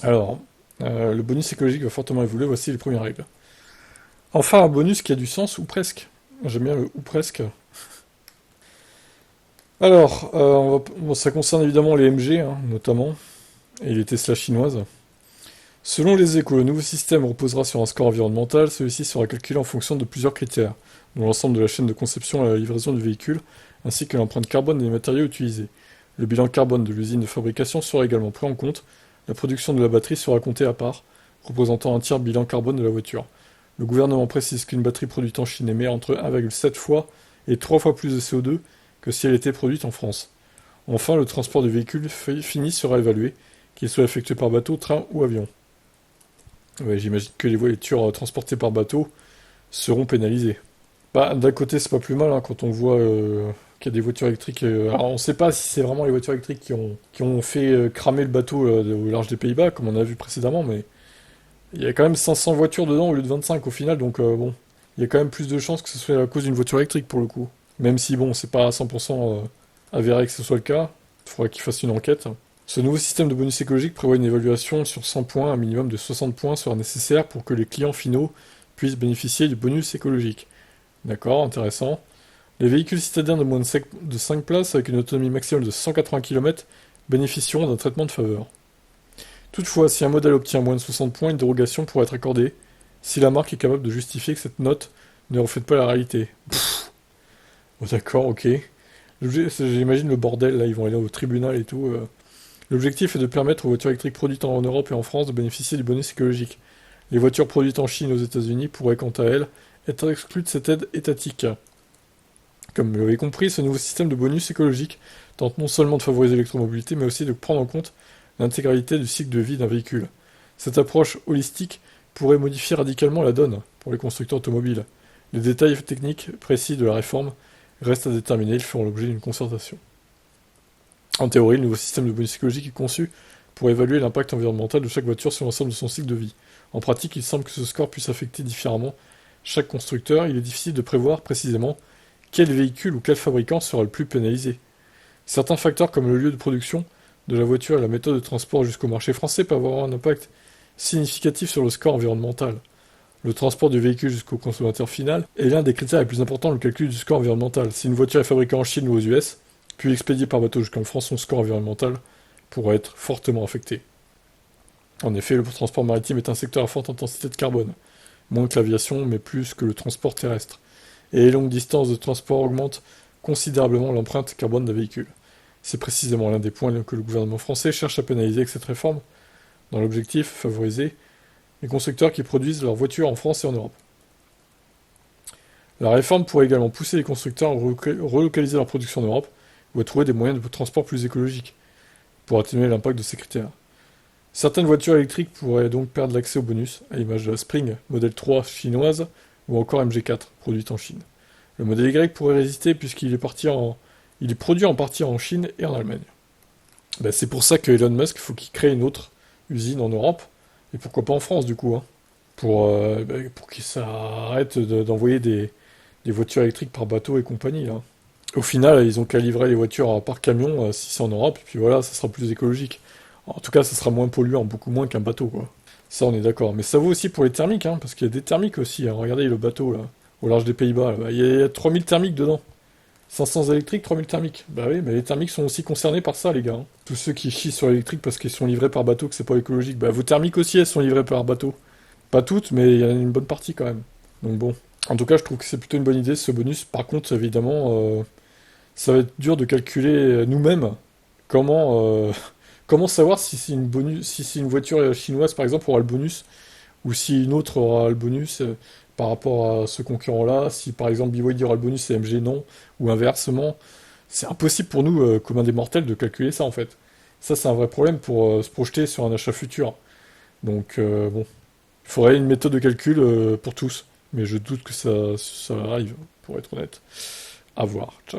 Alors, le bonus écologique va fortement évoluer, voici les premières règles. Enfin, un bonus qui a du sens, ou presque. J'aime bien le ou presque. Alors, bon, ça concerne évidemment les MG, hein, notamment, et les Tesla chinoises. Selon les Échos, le nouveau système reposera sur un score environnemental. Celui-ci sera calculé en fonction de plusieurs critères, dont l'ensemble de la chaîne de conception à la livraison du véhicule, ainsi que l'empreinte carbone des matériaux utilisés. Le bilan carbone de l'usine de fabrication sera également pris en compte. La production de la batterie sera comptée à part, représentant un tiers bilan carbone de la voiture. Le gouvernement précise qu'une batterie produite en Chine émet entre 1,7 fois et 3 fois plus de CO2 que si elle était produite en France. Enfin, le transport du véhicule fini sera évalué, qu'il soit effectué par bateau, train ou avion. Ouais, j'imagine que les voitures transportées par bateau seront pénalisées. Bah, d'un côté, c'est pas plus mal hein, quand on voit qu'il y a des voitures électriques. Alors, on sait pas si c'est vraiment les voitures électriques qui ont fait cramer le bateau au large des Pays-Bas, comme on a vu précédemment, mais il y a quand même 500 voitures dedans au lieu de 25 au final, donc bon, il y a quand même plus de chances que ce soit à cause d'une voiture électrique pour le coup. Même si, bon, c'est pas à 100% avéré que ce soit le cas, il faudra qu'ils fassent une enquête. Ce nouveau système de bonus écologique prévoit une évaluation sur 100 points, un minimum de 60 points sera nécessaire pour que les clients finaux puissent bénéficier du bonus écologique. D'accord, intéressant. Les véhicules citadins de moins de 5 places avec une autonomie maximale de 180 km bénéficieront d'un traitement de faveur. Toutefois, si un modèle obtient moins de 60 points, une dérogation pourrait être accordée si la marque est capable de justifier que cette note ne reflète pas la réalité. Oh, d'accord, ok. J'imagine le bordel, là, ils vont aller au tribunal et tout. L'objectif est de permettre aux voitures électriques produites en Europe et en France de bénéficier du bonus écologique. Les voitures produites en Chine et aux États-Unis pourraient, quant à elles, être exclues de cette aide étatique. Comme vous l'avez compris, ce nouveau système de bonus écologique tente non seulement de favoriser l'électromobilité, mais aussi de prendre en compte l'intégralité du cycle de vie d'un véhicule. Cette approche holistique pourrait modifier radicalement la donne pour les constructeurs automobiles. Les détails techniques précis de la réforme restent à déterminer, ils feront l'objet d'une concertation. En théorie, le nouveau système de bonus écologique est conçu pour évaluer l'impact environnemental de chaque voiture sur l'ensemble de son cycle de vie. En pratique, il semble que ce score puisse affecter différemment chaque constructeur. Il est difficile de prévoir précisément quel véhicule ou quel fabricant sera le plus pénalisé. Certains facteurs comme le lieu de production de la voiture et la méthode de transport jusqu'au marché français peuvent avoir un impact significatif sur le score environnemental. Le transport du véhicule jusqu'au consommateur final est l'un des critères les plus importants dans le calcul du score environnemental. Si une voiture est fabriquée en Chine ou aux US, puis expédiée par bateau jusqu'en France, son score environnemental pourrait être fortement affecté. En effet, le transport maritime est un secteur à forte intensité de carbone, moins que l'aviation, mais plus que le transport terrestre. Et les longues distances de transport augmentent considérablement l'empreinte carbone d'un véhicule. C'est précisément l'un des points que le gouvernement français cherche à pénaliser avec cette réforme, dans l'objectif favoriser les constructeurs qui produisent leurs voitures en France et en Europe. La réforme pourrait également pousser les constructeurs à relocaliser leur production en Europe ou à trouver des moyens de transport plus écologiques pour atténuer l'impact de ces critères. Certaines voitures électriques pourraient donc perdre l'accès au bonus, à l'image de la Spring, modèle 3 chinoise, ou encore MG4, produite en Chine. Le modèle Y pourrait résister puisqu'il il est produit en partie en Chine et en Allemagne. Ben, c'est pour ça que Elon Musk, faut qu'il crée une autre usine en Europe, et pourquoi pas en France du coup, hein, pour qu'il s'arrête d'envoyer des voitures électriques par bateau et compagnie. Là. Au final, ils ont qu'à livrer les voitures par camion si c'est en Europe, et puis voilà, ça sera plus écologique. En tout cas, ça sera moins polluant, beaucoup moins qu'un bateau, quoi. Ça, on est d'accord. Mais ça vaut aussi pour les thermiques, hein, parce qu'il y a des thermiques aussi. Hein. Regardez le bateau, là, au large des Pays-Bas. Là. Il y a 3000 thermiques dedans. 500 électriques, 3000 thermiques. Bah oui, mais les thermiques sont aussi concernés par ça, les gars. Hein. Tous ceux qui chient sur l'électrique parce qu'ils sont livrés par bateau, que c'est pas écologique. Bah vos thermiques aussi, elles sont livrées par bateau. Pas toutes, mais il y en a une bonne partie quand même. Donc bon. En tout cas, je trouve que c'est plutôt une bonne idée, ce bonus. Par contre, évidemment, ça va être dur de calculer nous-mêmes comment, comment savoir si c'est si c'est une voiture chinoise, par exemple, aura le bonus, ou si une autre aura le bonus par rapport à ce concurrent-là, si par exemple BYD aura le bonus et MG non, ou inversement. C'est impossible pour nous, communs des mortels, de calculer ça en fait. Ça, c'est un vrai problème pour se projeter sur un achat futur. Donc, bon, il faudrait une méthode de calcul pour tous. Mais je doute que ça arrive, pour être honnête. À voir. Ciao.